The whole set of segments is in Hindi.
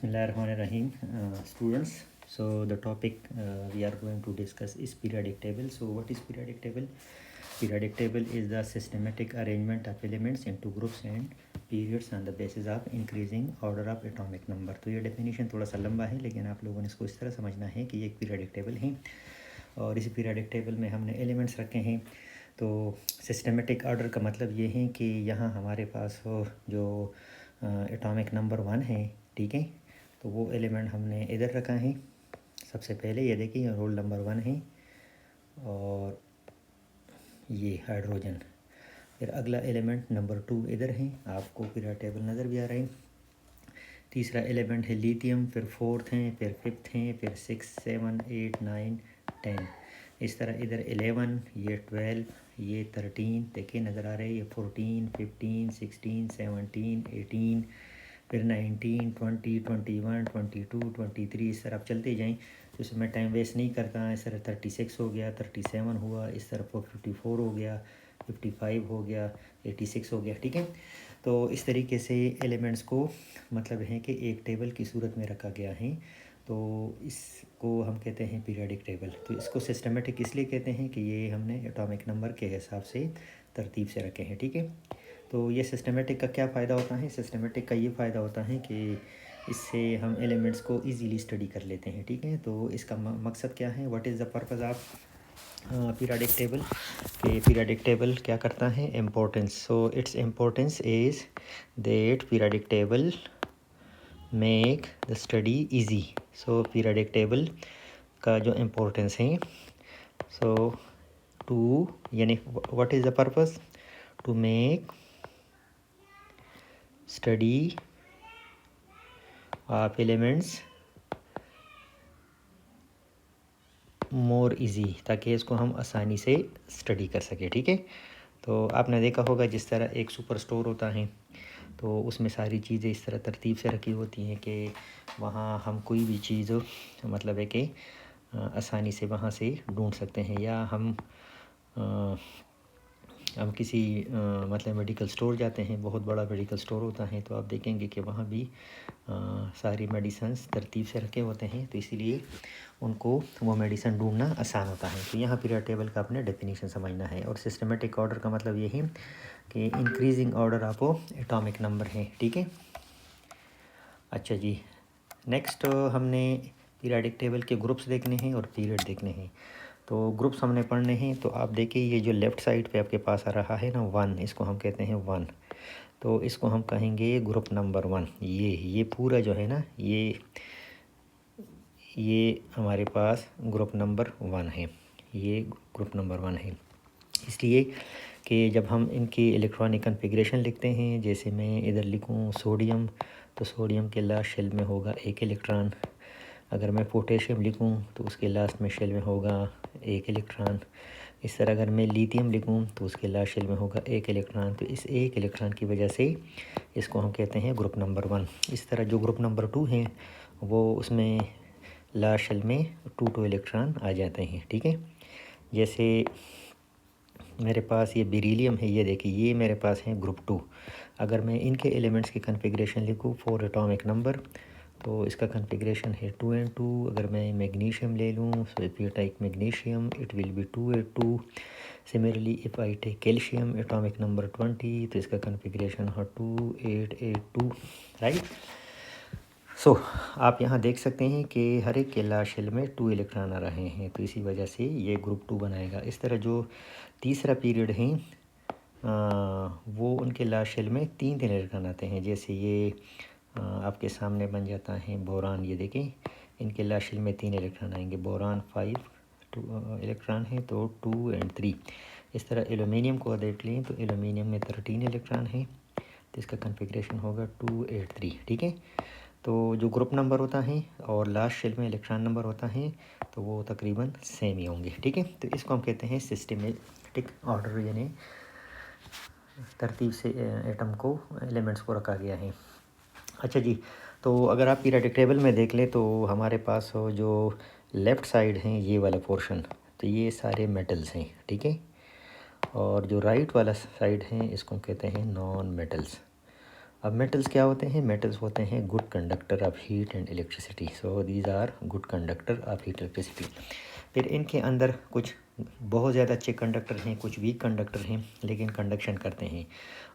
Bismillahirrahmanirrahim, students. So the topic we are going to discuss is periodic table. So what is periodic table? Periodic table is the systematic arrangement of elements into groups and periods on the basis of increasing order of atomic number. तो ये definition थोड़ा सा लंबा है, लेकिन आप लोगों ने इसको इस तरह समझना है कि ये एक periodic table है और इस periodic table में हमने elements रखे हैं। तो सिस्टमेटिक ऑर्डर का मतलब ये है कि यहाँ हमारे पास हो जो एटॉमिक नंबर 1 है, ठीक है, तो वो एलिमेंट हमने इधर रखा है। सबसे पहले ये देखिए रोल नंबर 1 है और ये हाइड्रोजन। फिर अगला एलिमेंट नंबर 2 इधर है, आपको पीरियड टेबल नज़र भी आ रहा है। तीसरा एलिमेंट है लिथियम, फिर फोर्थ हैं, फिर फिफ्थ हैं, फिर 6, 7, 8, 9, 10। इस तरह इधर 11, ये 12, ये 13 देखिए नज़र आ रहे हैं, ये 14, 15, 16, 17, 18, फिर 19, 20, 21, 22, 23, इस तरह आप चलते जाएँ। तो इसमें मैं टाइम वेस्ट नहीं करता। इस तरह 36 हो गया, 37 हुआ, इस तरफ 54 हो गया, 55 हो गया, 86 हो गया, ठीक है। तो इस तरीके से एलिमेंट्स को मतलब है कि एक टेबल की सूरत में रखा गया है। तो इसको हम कहते हैं पीरियडिक टेबल। तो इसको सिस्टमेटिक इसलिए कहते हैं कि ये हमने एटॉमिक नंबर के हिसाब से तरतीब से रखे हैं, ठीक है। तो ये सिस्टमेटिक का क्या फ़ायदा होता है? सिस्टमेटिक का ये फ़ायदा होता है कि इससे हम एलिमेंट्स को इजीली स्टडी कर लेते हैं, ठीक है। तो इसका मकसद क्या है? What is the purpose of periodic table? कि पीरियडिक टेबल क्या करता है? Importance. So its importance is that periodic table make the study easy. So periodic table का जो इम्पोर्टेंस है, सो टू यानी what is the purpose? To make study of elements more easy, ताकि इसको हम आसानी से स्टडी कर सकें, ठीक है। तो आपने देखा होगा जिस तरह एक सुपर स्टोर होता है तो उसमें सारी चीज़ें इस तरह तरतीब से रखी होती हैं कि वहाँ हम कोई भी चीज़ मतलब है कि आसानी से वहाँ से ढूंढ सकते हैं। या हम किसी मतलब मेडिकल स्टोर जाते हैं, बहुत बड़ा मेडिकल स्टोर होता है, तो आप देखेंगे कि वहाँ भी सारी मेडिसिन्स तरतीब से रखे होते हैं, तो इसीलिए उनको वो मेडिसिन ढूंढना आसान होता है। तो यहाँ पीरियड टेबल का आपने डेफिनेशन समझना है। और सिस्टमेटिक ऑर्डर का मतलब ये है कि increasing order of atomic number है, ठीक है। अच्छा जी, नेक्स्ट हमने पीरियडिक टेबल के ग्रुप्स देखने हैं और पीरियड देखने हैं। तो ग्रुप्स हमने पढ़ने हैं। तो आप देखिए ये जो लेफ़्ट साइड पे आपके पास आ रहा है ना 1, इसको हम कहते हैं 1। तो इसको हम कहेंगे ग्रुप नंबर 1। ये पूरा जो है ना ये हमारे पास ग्रुप नंबर 1 है। ये ग्रुप नंबर 1 है इसलिए कि जब हम इनकी इलेक्ट्रॉनिक कन्फिग्रेशन लिखते हैं, जैसे मैं इधर लिखूँ सोडियम, तो सोडियम के लास्ट शेल में होगा एक इलेक्ट्रॉन। अगर मैं पोटेशियम लिखूँ तो उसके लास्ट में शेल में होगा एक इलेक्ट्रॉन। इस तरह अगर मैं लिथियम लिखूँ तो उसके लास्ट शेल में होगा एक इलेक्ट्रॉन। तो इस एक इलेक्ट्रॉन की वजह से इसको हम कहते हैं ग्रुप नंबर 1। इस तरह जो ग्रुप नंबर 2 है वो उसमें लास्ट शेल में 2 इलेक्ट्रॉन आ जाते हैं, ठीक है। जैसे मेरे पास ये बेरिलियम है, ये देखिए ये मेरे पास है ग्रुप 2। अगर मैं इनके एलिमेंट्स की कन्फिग्रेशन लिखूँ 4 एटॉमिक नंबर, तो इसका कन्फिग्रेशन है 2n2। अगर मैं मैग्नीशियम ले लूँ, so if you take magnesium it will be 2a2। Similarly if I take calcium atomic number 20, तो इसका कन्फिग्रेशन है 2882, राइट। सो आप यहाँ देख सकते हैं कि हर एक के लास्ट शेल में 2 इलेक्ट्रॉन आ रहे हैं, तो इसी वजह से ये ग्रुप 2 बनाएगा। इस तरह जो तीसरा पीरियड है वो उनके लास्ट शेल में 3 इलेक्ट्रॉन आते हैं। जैसे ये आपके सामने बन जाता है बोरान, ये देखें इनके लास्ट शेल में 3 इलेक्ट्रॉन आएंगे। बोरान 5 इलेक्ट्रॉन है, तो 2 और 3। इस तरह एल्यूमिनियम को देख लें तो एल्यूमिनियम में 13 इलेक्ट्रॉन है, तो इसका कन्फिग्रेशन होगा 283, ठीक है। तो जो ग्रुप नंबर होता है और लास्ट शेल में इलेक्ट्रॉन नंबर होता है तो वो तकरीबन सेम ही होंगे, ठीक है। तो इसको हम कहते हैं सिस्टमेटिक ऑर्डर, यानी तरतीब से एटम को एलिमेंट्स को रखा गया है। अच्छा जी, तो अगर आप पीरियडिक टेबल में देख लें तो हमारे पास जो लेफ़्ट साइड हैं ये वाला पोर्शन, तो ये सारे मेटल्स हैं, ठीक है। और जो राइट वाला साइड है इसको कहते हैं नॉन मेटल्स। अब मेटल्स क्या होते हैं? मेटल्स होते हैं good conductor of heat and electricity. So these are good conductor of heat electricity. फिर इनके अंदर कुछ बहुत ज़्यादा अच्छे कंडक्टर हैं, कुछ वीक कंडक्टर हैं लेकिन कंडक्शन करते हैं,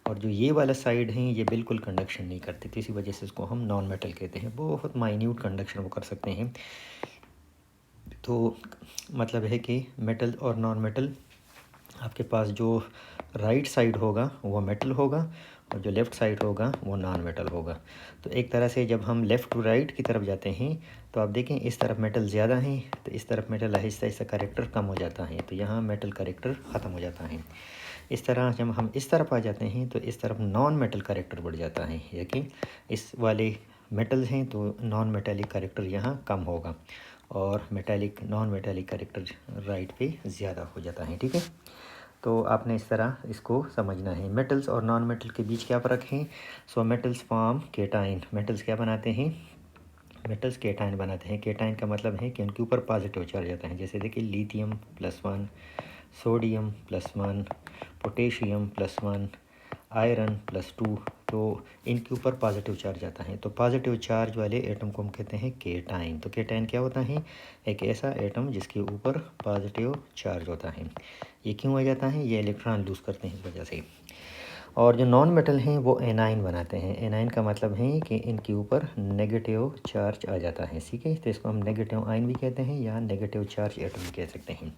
और जो ये वाला साइड हैं ये बिल्कुल कंडक्शन नहीं करते, तो इसी वजह से इसको हम नॉन मेटल कहते हैं। बहुत माइन्यूट कंडक्शन वो कर सकते हैं। तो मतलब है कि मेटल और नॉन मेटल, आपके पास जो राइट साइड होगा वो मेटल होगा और जो लेफ़्ट साइड होगा वो नॉन मेटल होगा। तो एक तरह से जब हम लेफ़्ट टू राइट की तरफ जाते हैं तो आप देखें इस तरफ मेटल ज़्यादा हैं, तो इस तरफ मेटल आहिस्ता आहिस्ता कैरेक्टर कम हो जाता है, तो यहाँ मेटल कैरेक्टर ख़त्म हो जाता है। इस तरह जब हम इस तरफ आ जाते हैं तो इस तरफ नॉन मेटल कैरेक्टर बढ़ जाता है, यानी इस वाले मेटल्स हैं तो नॉन मेटेलिक कैरेक्टर यहाँ कम होगा और metallic non metallic character right पे ज़्यादा हो जाता है। ठीक है, तो आपने इस तरह इसको समझना है। मेटल्स और नॉन मेटल के बीच क्या फ़र्क है? So metals form cation. Metals क्या बनाते हैं? मेटल्स केटाइन बनाते हैं। केटाइन का मतलब है कि उनके ऊपर पॉजिटिव चार्ज आता है। जैसे देखिए लिथियम +1, सोडियम +1, पोटेशियम +1, आयरन +2, तो इनके ऊपर पॉजिटिव चार्ज आता है। तो पॉजिटिव चार्ज वाले एटम को हम कहते हैं केटाइन। तो केटाइन क्या होता है? एक ऐसा एटम जिसके ऊपर पॉजिटिव चार्ज होता है। ये क्यों हो जाता है? ये इलेक्ट्रॉन लूज़ करते हैं इस वजह से। और जो नॉन मेटल हैं वो एनाइन बनाते हैं। एनाइन का मतलब है कि इनके ऊपर नेगेटिव चार्ज आ जाता है। ठीक है, तो इसको हम नेगेटिव आयन भी कहते हैं या नेगेटिव चार्ज एटम भी कह सकते हैं।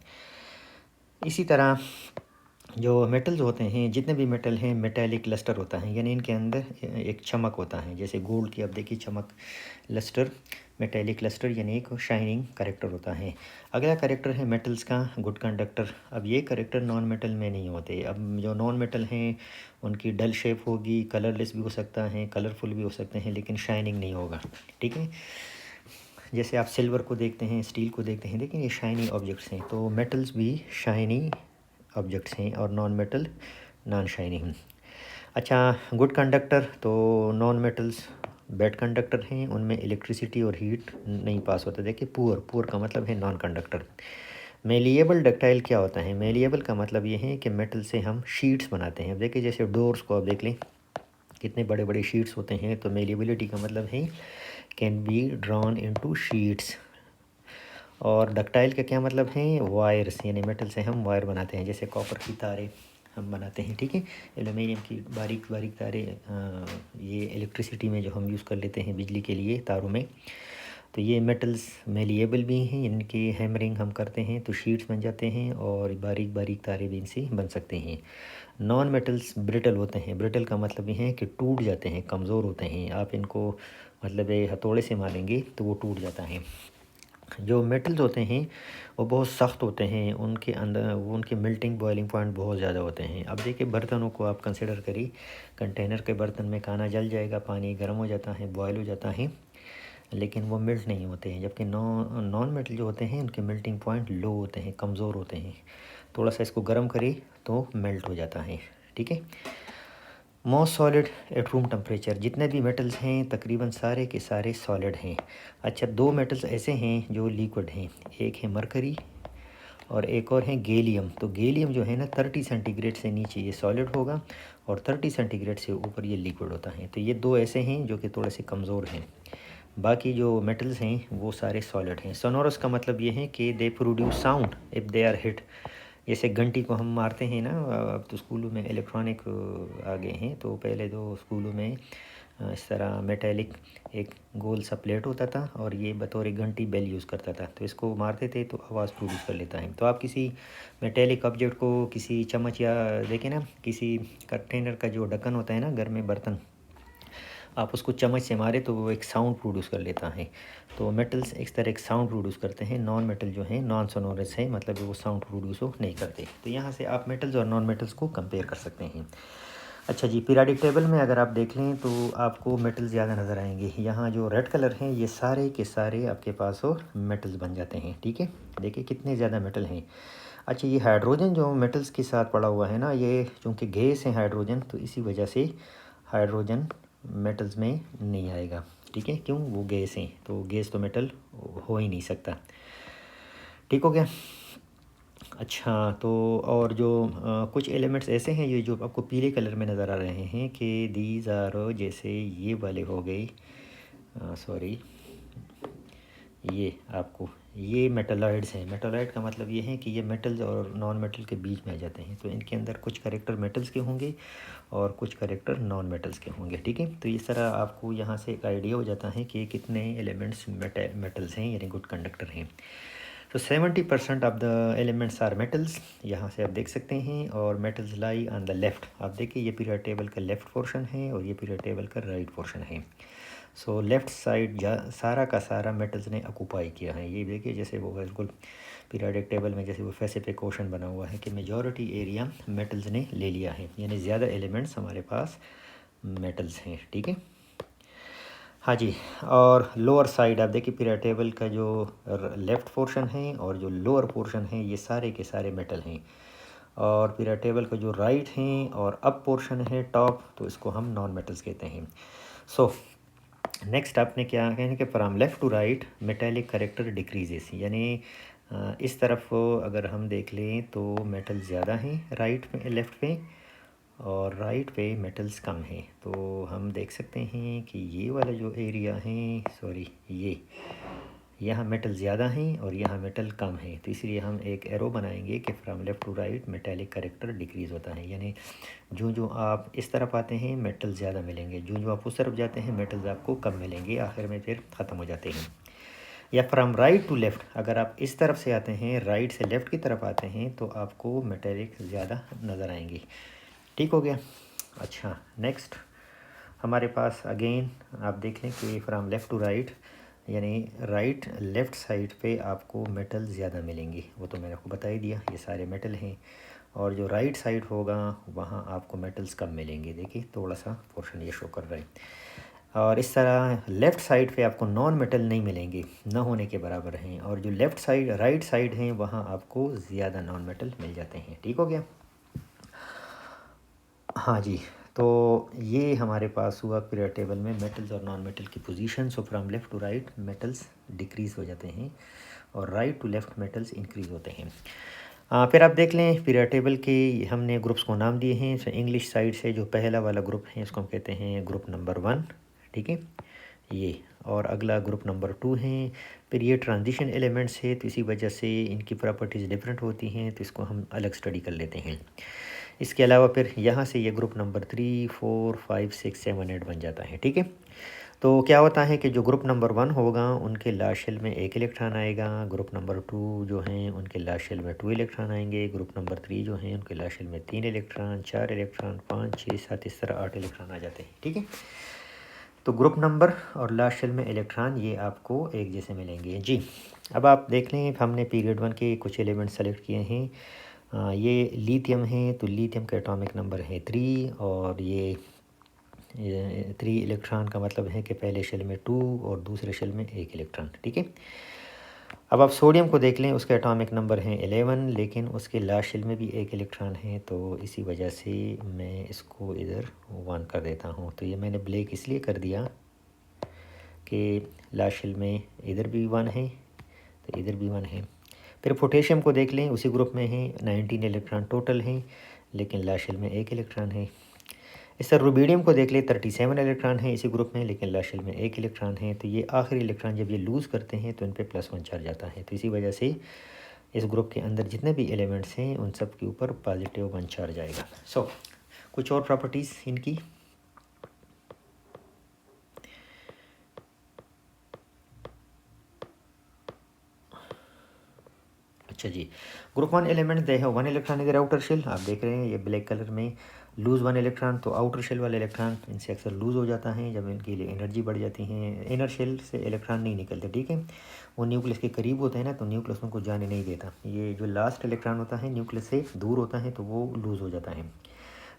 इसी तरह जो मेटल्स होते हैं, जितने भी मेटल हैं, मेटेलिक लस्टर होता है, यानी इनके अंदर एक चमक होता है। जैसे गोल्ड की आप देखिए चमक, लस्टर, मेटेलिक लस्टर यानी एक शाइनिंग करेक्टर होता है। अगला करेक्टर है मेटल्स का गुड कंडक्टर। अब ये करेक्टर नॉन मेटल में नहीं होते। अब जो नॉन मेटल हैं उनकी डल शेप होगी, कलरलेस भी हो सकता है, कलरफुल भी हो सकते हैं, लेकिन शाइनिंग नहीं होगा। ठीक है, जैसे आप सिल्वर को देखते हैं, स्टील को देखते हैं, लेकिन ये शाइनी ऑब्जेक्ट्स हैं। तो मेटल्स भी शाइनी ऑब्जेक्ट्स हैं और नॉन मेटल नॉन शाइनिंग। अच्छा, गुड कंडक्टर, तो नॉन मेटल्स बैड कंडक्टर हैं, उनमें इलेक्ट्रिसिटी और हीट नहीं पास होता। देखिए पुअर, पुअर का मतलब है नॉन कंडक्टर। मेलिएबल डक्टाइल क्या होता है? मेलिएबल का मतलब ये है कि मेटल से हम शीट्स बनाते हैं। देखिए जैसे डोर्स को आप देख लें, कितने बड़े बड़े शीट्स होते हैं। तो मेलिएबिलिटी का मतलब है can be drawn into sheets. और डक्टाइल का क्या मतलब है? वायर्स, यानी मेटल से हम वायर बनाते हैं, जैसे कॉपर की तारें हम बनाते हैं। ठीक है, एल्युमिनियम की बारीक बारीक तारें, ये इलेक्ट्रिसिटी में जो हम यूज़ कर लेते हैं बिजली के लिए तारों में। तो ये मेटल्स मेलिएबल भी हैं, इनकी हैमरिंग हम करते हैं तो शीट्स बन जाते हैं और बारीक बारीक तारे भी इनसे बन सकते हैं। नॉन मेटल्स ब्रिटल होते हैं। ब्रिटल का मतलब ये है कि टूट जाते हैं, कमज़ोर होते हैं। आप इनको मतलब हथौड़े से मारेंगे तो वो टूट जाता है। जो मेटल्स होते हैं वो बहुत सख्त होते हैं, उनके अंदर वो उनके मेल्टिंग बॉइलिंग पॉइंट बहुत ज़्यादा होते हैं। अब देखिए बर्तनों को आप कंसिडर करिए, कंटेनर के बर्तन में खाना जल जाएगा, पानी गर्म हो जाता है, बॉयल हो जाता है, लेकिन वो मेल्ट नहीं होते हैं। जबकि नॉन मेटल जो होते हैं उनके मेल्टिंग पॉइंट लो होते हैं, कमज़ोर होते हैं। थोड़ा सा इसको गर्म करिए तो मेल्ट हो जाता है। ठीक है, most solid at room temperature. जितने भी मेटल्स हैं तकरीबन सारे के सारे सॉलिड हैं। अच्छा, दो मेटल्स ऐसे हैं जो लिक्विड हैं, एक है मरकरी और एक और है गैलियम। तो गैलियम जो है ना 30 सेंटीग्रेड से नीचे ये सॉलिड होगा और 30 सेंटीग्रेड से ऊपर ये लिक्विड होता है। तो ये दो ऐसे हैं जो कि थोड़े से कमज़ोर हैं। बाकी जो मेटल्स हैं वो सारे सॉलिड हैं। सोनोरस का मतलब ये है कि they produce sound if they are hit. जैसे घंटी को हम मारते हैं ना, अब तो स्कूलों में इलेक्ट्रॉनिक आ गए हैं, तो पहले तो स्कूलों में इस तरह मेटेलिक एक गोल सा प्लेट होता था और ये बतौर एक घंटी बेल यूज़ करता था, तो इसको मारते थे तो आवाज़ प्रोड्यूस कर लेता है। तो आप किसी मेटेलिक ऑब्जेक्ट को, किसी चम्मच या देखें ना, किसी कंटेनर का जो ढक्कन होता है ना घर में बर्तन, आप उसको चम्मच से मारे तो वो एक साउंड प्रोड्यूस कर लेता है। तो मेटल्स इस तरह एक साउंड प्रोड्यूस करते हैं। नॉन मेटल जो है नॉन सोनोरस है, मतलब वो साउंड प्रोड्यूस हो नहीं करते। तो यहाँ से आप मेटल्स और नॉन मेटल्स को कंपेयर कर सकते हैं। अच्छा जी, पीरियोडिक टेबल में अगर आप देख लें तो आपको मेटल ज़्यादा नज़र आएंगे। यहाँ जो रेड कलर हैं ये सारे के सारे आपके पास हो मेटल्स बन जाते हैं। ठीक है, देखिए कितने ज़्यादा मेटल हैं। अच्छा, ये हाइड्रोजन जो मेटल्स के साथ पड़ा हुआ है ना, ये चूँकि गैस है हाइड्रोजन, तो इसी वजह से हाइड्रोजन मेटल्स में नहीं आएगा। ठीक है, क्यों? वो गैस हैं, तो गैस तो मेटल हो ही नहीं सकता। ठीक हो गया। अच्छा, तो और जो कुछ एलिमेंट्स ऐसे हैं ये जो आपको पीले कलर में नज़र आ रहे हैं कि दीज आर, जैसे ये वाले हो गए, सॉरी, ये आपको ये मेटलॉइड्स हैं। मेटलॉइड का मतलब ये है कि ये मेटल्स और नॉन मेटल के बीच में आ जाते हैं। तो इनके अंदर कुछ कैरेक्टर मेटल्स के होंगे और कुछ कैरेक्टर नॉन मेटल्स के होंगे, ठीक है। तो इस तरह आपको यहाँ से एक आइडिया हो जाता है कि कितने एलिमेंट्स मेटल्स हैं, यानी गुड कंडक्टर हैं। तो 70% of the elements are metals, यहाँ से आप देख सकते हैं। और metals lie on the left, आप देखिए ये पीरियड टेबल का लेफ़्ट पोर्शन है और ये पीरियड टेबल का राइट पोर्शन है। सो लेफ़्ट साइड सारा का सारा मेटल्स ने ऑक्यूपाई किया है। ये देखिए जैसे वो बिल्कुल पीरियडिक टेबल में जैसे वो स्पेसिफिक क्वेश्चन बना हुआ है कि मेजॉरिटी एरिया मेटल्स ने ले लिया है, यानी ज़्यादा एलिमेंट्स हमारे पास मेटल्स हैं, ठीक है। हाँ जी, और लोअर साइड आप देखिए पीरियड टेबल का जो लेफ़्ट पोर्शन है और जो लोअर पोर्शन है ये सारे के सारे मेटल हैं। और पीरियड टेबल का जो राइट हैं और अप पोर्शन है टॉप, तो इसको हम नॉन मेटल्स कहते हैं। सो नेक्स्ट आपने क्या कहना कि from left to right metallic character decreases, यानी इस तरफ अगर हम देख लें तो मेटल ज़्यादा हैं राइट में, लेफ़्ट पे, और राइट पे मेटल्स कम हैं। तो हम देख सकते हैं कि ये वाला जो एरिया है, सॉरी, ये यहाँ मेटल ज़्यादा हैं और यहाँ मेटल कम है। तो इसलिए हम एक एरो बनाएंगे कि from left to right metallic character decrease होता है, यानी जो जो आप इस तरफ आते हैं मेटल ज़्यादा मिलेंगे, जो जो आप उस तरफ जाते हैं मेटल्स आपको कम मिलेंगे, आखिर में फिर ख़त्म हो जाते हैं। या फ्रॉम राइट टू लेफ़्ट, अगर आप इस तरफ से आते हैं, राइट से लेफ़्ट की तरफ आते हैं, तो आपको मेटेलिक ज़्यादा नज़र आएंगे। ठीक हो गया। अच्छा, नेक्स्ट हमारे पास अगेन आप देख लें कि फ्रॉम लेफ़्ट टू राइट, यानी राइट लेफ़्ट साइड पे आपको मेटल ज़्यादा मिलेंगे, वो तो मैंने आपको बता ही दिया, ये सारे मेटल हैं। और जो राइट साइड होगा वहाँ आपको मेटल्स कम मिलेंगे, देखिए थोड़ा सा पोर्शन ये शो कर रहा है। और इस तरह लेफ़्ट साइड पे आपको नॉन मेटल नहीं मिलेंगे, न होने के बराबर हैं। और जो लेफ़्ट साइड राइट साइड हैं वहाँ आपको ज़्यादा नॉन मेटल मिल जाते हैं। ठीक हो गया। हाँ जी, तो ये हमारे पास हुआ पीरियड टेबल में मेटल्स और नॉन मेटल की position. So from left to right metals decrease हो जाते हैं और right to left metals increase होते हैं। फिर आप देख लें पीरियड टेबल के हमने ग्रुप्स को नाम दिए हैं। सो इंग्लिश साइड से जो पहला वाला ग्रुप है इसको हम कहते हैं ग्रुप नंबर 1, ठीक है ये। और अगला ग्रुप नंबर 2 है। फिर ये ट्रांजिशन एलिमेंट्स है, तो इसी वजह से इनकी प्रॉपर्टीज़ डिफरेंट होती हैं, तो इसको हम अलग स्टडी कर लेते हैं। इसके अलावा फिर यहाँ से ये ग्रुप नंबर 3, 4, 5, 6, 7, 8 बन जाता है, ठीक है। तो क्या होता है कि जो ग्रुप नंबर 1 होगा उनके लास्ट शेल में 1 इलेक्ट्रॉन आएगा। ग्रुप नंबर 2 जो हैं उनके लास्ट शेल में 2 इलेक्ट्रॉन आएंगे। ग्रुप नंबर 3 जो हैं उनके लास्ट शेल में 3 इलेक्ट्रॉन, 4 इलेक्ट्रॉन, 5, 6, 7, इस तरह 8 इलेक्ट्रॉन आ जाते हैं, ठीक है। तो ग्रुप नंबर और लास्ट शेल में इलेक्ट्रॉन ये आपको एक जैसे मिलेंगे जी। अब आप देख लें हमने पीरियड 1 के कुछ एलिमेंट सेलेक्ट किए हैं। ये लिथियम है, तो लिथियम का एटॉमिक नंबर है 3 और ये 3 इलेक्ट्रॉन का मतलब है कि पहले शेल में 2 और दूसरे शेल में 1 इलेक्ट्रॉन, ठीक है। अब आप सोडियम को देख लें, उसका एटॉमिक नंबर है 11, लेकिन उसके लास्ट शेल में भी 1 इलेक्ट्रॉन है, तो इसी वजह से मैं इसको इधर 1 कर देता हूँ। तो ये मैंने ब्लैक इसलिए कर दिया कि लास्ट शेल में इधर भी 1 है तो इधर भी 1 है। फिर पोटेशियम को देख लें, उसी ग्रुप में है, 19 इलेक्ट्रॉन टोटल हैं, लेकिन लास्ट शेल में 1 इलेक्ट्रॉन है। इस तरह रुबीडियम को देख ले, 37 इलेक्ट्रॉन है इसी ग्रुप में, लेकिन लास्ट शेल में 1 इलेक्ट्रॉन है। तो ये आखिरी इलेक्ट्रॉन जब ये लूज़ करते हैं तो इन पे +1 चार्ज आता है। तो इसी वजह से इस ग्रुप के अंदर जितने भी एलिमेंट्स हैं उन सब के ऊपर +1 चार्ज आएगा। सो कुछ और प्रॉपर्टीज़ इनकी। अच्छा जी, ग्रुप 1 एलिमेंट दे है 1 इलेक्ट्रॉन इधर आउटर शेल, आप देख रहे हैं ये ब्लैक कलर में लूज़ 1 इलेक्ट्रॉन। तो आउटर शेल वाले इलेक्ट्रॉन इनसे अक्सर लूज़ हो जाता है जब इनकी एनर्जी बढ़ जाती है। इनर शेल से इलेक्ट्रॉन नहीं निकलते, ठीक है, वो न्यूक्लियस के करीब होते हैं ना, तो न्यूक्लियस उनको जाने नहीं देता। ये जो लास्ट इलेक्ट्रॉन होता है न्यूक्लियस से दूर होता है तो वो लूज़ हो जाता है।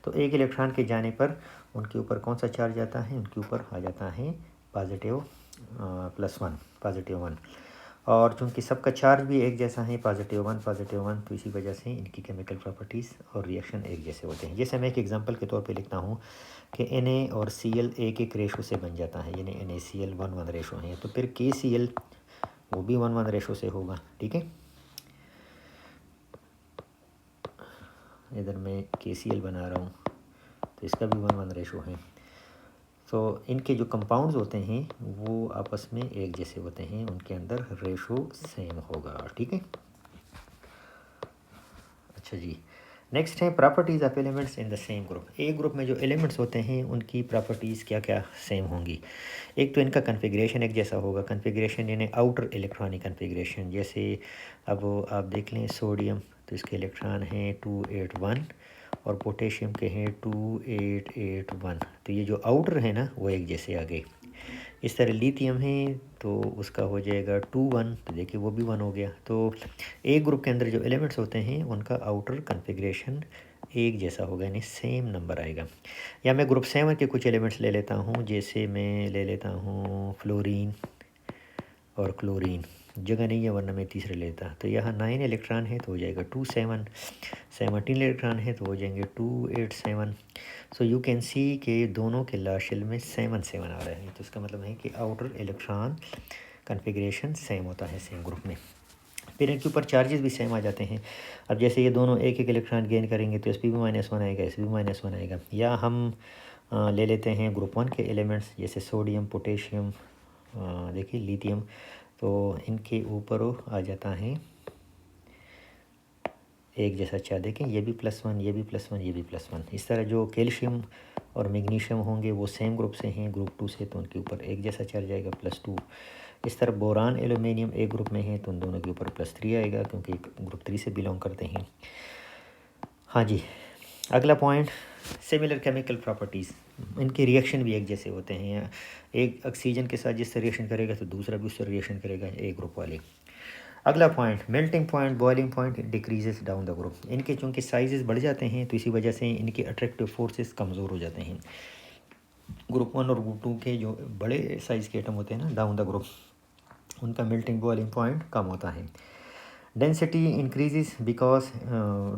तो 1 इलेक्ट्रॉन के जाने पर उनके ऊपर कौन सा चार्ज आता है, उनके ऊपर आ जाता है पॉजिटिव +1, +1। और चूँकि सबका चार्ज भी एक जैसा है, +1, तो इसी वजह से इनकी केमिकल प्रॉपर्टीज़ और रिएक्शन एक जैसे होते हैं। जैसे मैं एक एग्जांपल के तौर पे लिखता हूँ कि Na और Cl एक रेशो से बन जाता है, यानी NaCl 1:1 रेशो है, तो फिर KCl वो भी 1:1 रेशो से होगा, ठीक है। इधर मैं KCl बना रहा हूँ तो इसका भी 1:1 रेशो है। तो इनके जो कंपाउंड्स होते हैं वो आपस में एक जैसे होते हैं, उनके अंदर रेशो सेम होगा, ठीक है। अच्छा जी, नेक्स्ट है properties of elements in the same group. एक ग्रुप में जो एलिमेंट्स होते हैं उनकी प्रॉपर्टीज़ क्या क्या सेम होंगी। एक तो इनका कन्फिग्रेशन एक जैसा होगा, कन्फिग्रेशन यानी आउटर इलेक्ट्रॉनिक कन्फिग्रेशन। जैसे अब आप देख लें सोडियम, तो इसके इलेक्ट्रॉन हैं 281 और पोटेशियम के हैं 2881। तो ये जो आउटर है ना वो एक जैसे आ गए। इस तरह लिथियम है तो उसका हो जाएगा 2:1, तो देखिए वो भी 1 हो गया। तो एक ग्रुप के अंदर जो एलिमेंट्स होते हैं उनका आउटर कन्फिग्रेशन एक जैसा होगा, यानी सेम नंबर आएगा। या मैं ग्रुप 7 के कुछ एलिमेंट्स ले लेता हूँ, जैसे मैं ले लेता हूँ फ्लोरीन और क्लोरीन। जगह नहीं है वरना मैं तीसरे लेता। तो यहाँ 9 इलेक्ट्रॉन है तो हो जाएगा 2,7, 17 इलेक्ट्रॉन है तो हो जाएंगे 2,8,7। सो यू कैन सी कि दोनों के लास्ट शेल में 7 आ रहा है। तो इसका मतलब है कि आउटर इलेक्ट्रॉन कन्फिग्रेशन सेम होता है सेम ग्रुप में। फिर इनके ऊपर चार्जेस भी सेम आ जाते हैं। अब जैसे ये दोनों एक एक इलेक्ट्रॉन गेन करेंगे तो Sp(-1) आएगा, Sp(-1) आएगा। या हम ले लेते हैं ग्रुप 1 के एलिमेंट्स, जैसे सोडियम, पोटेशियम, देखिए लिथियम, तो इनके ऊपर आ जाता है एक जैसा चार्ज। देखें ये भी +1, ये भी +1, ये भी +1। इस तरह जो कैल्शियम और मैग्नीशियम होंगे वो सेम ग्रुप से हैं, ग्रुप 2 से, तो उनके ऊपर एक जैसा चार्ज आएगा +2। इस तरह बोरान एल्यूमिनियम एक ग्रुप में है तो उन दोनों के ऊपर +3 आएगा क्योंकि ग्रुप 3 से बिलोंग करते हैं। हाँ जी, अगला पॉइंट सिमिलर केमिकल प्रॉपर्टीज़। इनके रिएक्शन भी एक जैसे होते हैं। एक ऑक्सीजन के साथ जिससे रिएक्शन करेगा तो दूसरा भी उससे रिएक्शन करेगा, एक ग्रुप वाले। अगला point melting point, boiling point decreases down the group. इनके चूँकि साइजेस बढ़ जाते हैं तो इसी वजह से इनके अट्रैक्टिव फोर्सेस कमज़ोर हो जाते हैं। ग्रुप 1 और ग्रुप 2 के जो बड़े साइज़ के एटम होते हैं ना डाउन द ग्रुप, उनका मेल्टिंग बॉइलिंग पॉइंट कम होता है। Density increases because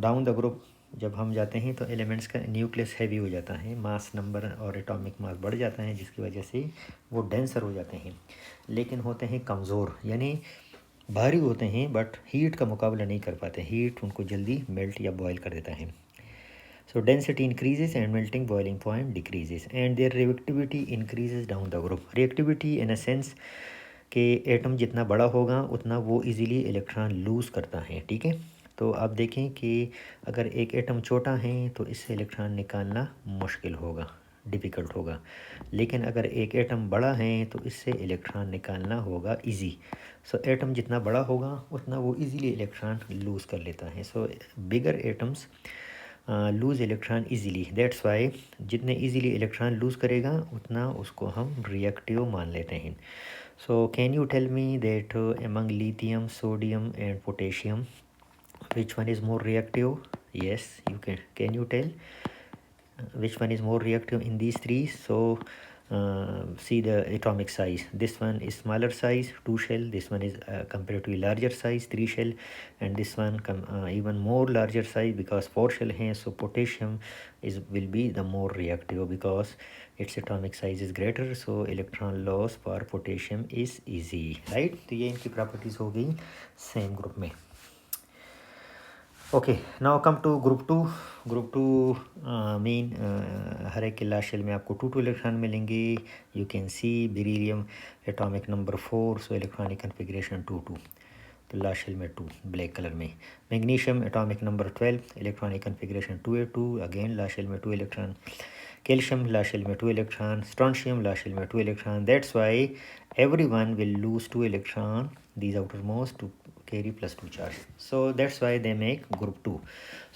down the group, जब हम जाते हैं तो एलिमेंट्स का न्यूक्लियस हैवी हो जाता है, मास नंबर और एटॉमिक मास बढ़ जाता है, जिसकी वजह से वो डेंसर हो जाते हैं, लेकिन होते हैं कमज़ोर, यानी भारी होते हैं बट हीट का मुकाबला नहीं कर पाते। हीट उनको जल्दी मेल्ट या बॉयल कर देता है। सो density increases and melting boiling point decreases and there reactivity increases down the group. Reactivity in a sense कि एटम जितना बड़ा होगा उतना वो इजीली इलेक्ट्रॉन लूज़ करता है, ठीक है। तो आप देखें कि अगर एक एटम छोटा है तो इससे इलेक्ट्रॉन निकालना मुश्किल होगा, डिफ़िकल्ट होगा, लेकिन अगर एक एटम बड़ा है तो इससे इलेक्ट्रॉन निकालना होगा इजी। सो एटम जितना बड़ा होगा उतना वो इजीली इलेक्ट्रॉन लूज़ कर लेता है। So bigger atoms lose electron easily, that's why जितने इजीली इलेक्ट्रॉन लूज़ करेगा उतना उसको हम रिएक्टिव मान लेते हैं। So can you tell me that among lithium, sodium and potassium, which one is more reactive? Yes, you can. Can you tell which one is more reactive in these three? So see the atomic size. This one is smaller size, 2 shell. This one is comparatively larger size, 3 shell, and this one even more larger size because 4 shell है. So potassium will be the more reactive because its atomic size is greater. So electron loss for potassium is easy, right? तो ये इनकी properties हो गई same group में। Okay, now come to group 2। Group 2 मेन हर एक के लास्ट शेल में आपको 2 इलेक्ट्रॉन मिलेंगे। You can see beryllium atomic number 4, so electronic configuration 2 2, तो लास्ट शेल में 2 ब्लैक कलर में। Magnesium atomic number 12, electronic configuration 2a2, again last shell में 2 इलेक्ट्रॉन। कैल्शियम लास्ट शेल में 2 इलेक्ट्रॉन। स्ट्रोंशियम लास्ट शेल में 2 electron. That's why everyone will lose 2 electron, these outermost to carry +2 charge, so that's why they make group 2.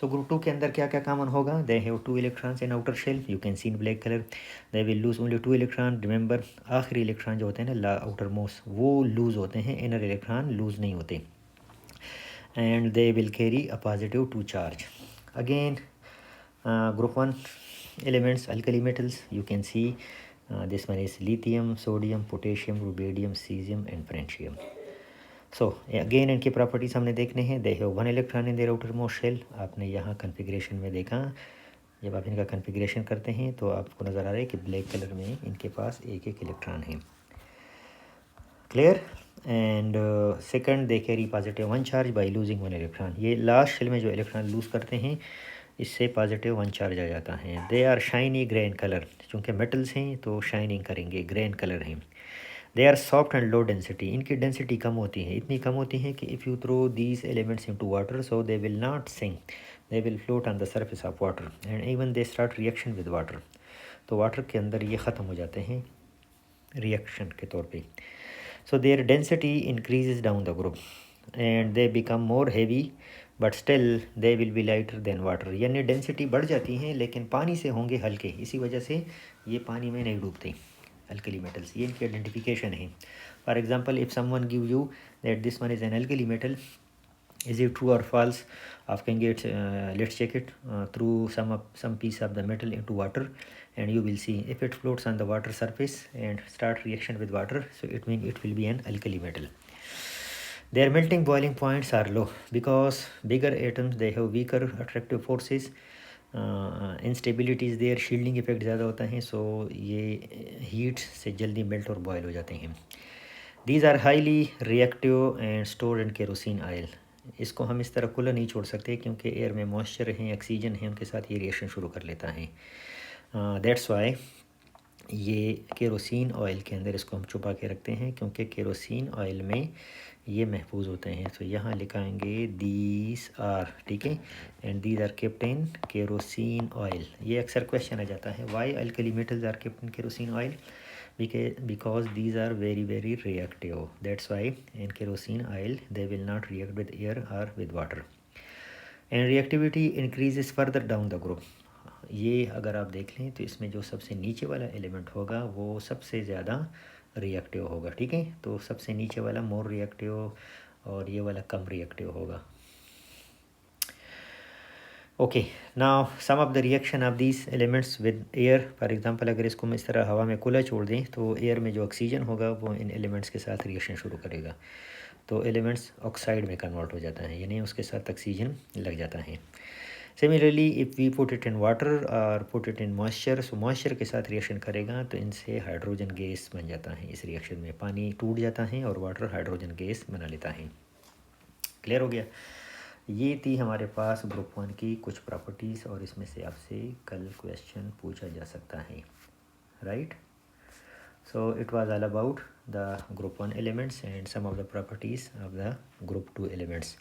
So group 2 के अंदर क्या क्या कॉमन होगा? they have 2 electrons in outer shell, you can see in black color. they will lose only 2 electron. remember आखिरी इलेक्ट्रॉन जो होते हैं ना outermost वो लूज होते हैं, inner इलेक्ट्रॉन लूज नहीं होते, and they will carry a +2 charge. again group 1 elements, alkali metals, you can see this one is lithium, sodium, potassium, rubidium, cesium and francium. So again इनकी प्रॉपर्टीज हमने देखने हैं। they have 1 electron in their outermost shell। आपने यहाँ कन्फिग्रेशन में देखा, जब आप इनका कन्फिग्रेशन करते हैं तो आपको नज़र आ रहा है कि ब्लैक कलर में इनके पास एक एक इलेक्ट्रॉन है, clear. And second they carry +1 charge by losing 1 electron. ये लास्ट शेल में जो इलेक्ट्रॉन लूज़ करते हैं इससे पॉजिटिव वन चार्ज आ जाता है। They are shiny grey in colour, चूँकि मेटल्स हैं तो शाइनिंग करेंगे, ग्रे इन कलर हैं। They are soft and low density, इनकी डेंसिटी कम होती है, इतनी कम होती है कि if you throw these elements into water so they will not sink, they will float on the surface of water and even they start reaction with water. तो वाटर के अंदर ये ख़त्म हो जाते हैं रिएक्शन के तौर पे। So their density increases down the group and they become more heavy but still they will be lighter than water, यानी डेंसिटी बढ़ जाती हैं लेकिन पानी से होंगे हल्के, इसी वजह से ये पानी में नहीं डूबते अल्कली मेटल्स। ये इनकी आइडेंटिफिकेशन है। For example if someone give you that this one is an alkali metal, is it true or false? Asking it, let's check it through some piece of the metal into water, and you will see if it floats on the water surface and start reaction with water, so it means it will be an alkali metal. Their melting boiling points are low because bigger atoms they have weaker attractive forces, instability is there, shielding effect ज़्यादा होता है, सो ये हीट से जल्दी मेल्ट और बॉयल हो जाते हैं। These are highly reactive and stored in kerosene oil, इसको हम इस तरह खुला नहीं छोड़ सकते क्योंकि एयर में मॉइस्चर हैं, ऑक्सीजन है, उनके साथ ये रिएक्शन शुरू कर लेता है। दैट्स वाई ये केरोसिन ऑयल के अंदर इसको हम छुपा के रखते हैं, क्योंकि केरोसिन ऑयल में ये महफूज होते हैं। तो यहाँ लिखाएंगे दीज आर, ठीक है, and these are kept in kerosene oil. ये अक्सर क्वेश्चन आ जाता है, why alkali metals are kept in kerosene oil, because these are very reactive, that's why in kerosene oil they will not react with air or with water, and reactivity increases further down the group। ये अगर आप देख लें तो इसमें जो सबसे नीचे वाला एलिमेंट होगा वो सबसे ज़्यादा रिएक्टिव होगा, ठीक है। तो सबसे नीचे वाला मोर रिएक्टिव और ये वाला कम रिएक्टिव होगा। Okay, now some of the reaction of these elements with air, for example अगर इसको हम इस तरह हवा में खुला छोड़ दें तो एयर में जो ऑक्सीजन होगा वो इन एलिमेंट्स के साथ रिएक्शन शुरू करेगा, तो एलिमेंट्स ऑक्साइड में कन्वर्ट हो जाता है, यानी उसके साथ ऑक्सीजन लग जाता है। Similarly if we put it in water और put it in moisture, so moisture के साथ रिएक्शन करेगा तो इनसे हाइड्रोजन गैस बन जाता है। इस रिएक्शन में पानी टूट जाता है और वाटर हाइड्रोजन गैस बना लेता है। क्लियर हो गया? ये थी हमारे पास ग्रुप 1 की कुछ प्रॉपर्टीज़, और इसमें से आपसे कल क्वेश्चन पूछा जा सकता है, right. So it was all about the group 1 elements and some of the properties of the group 2 elements.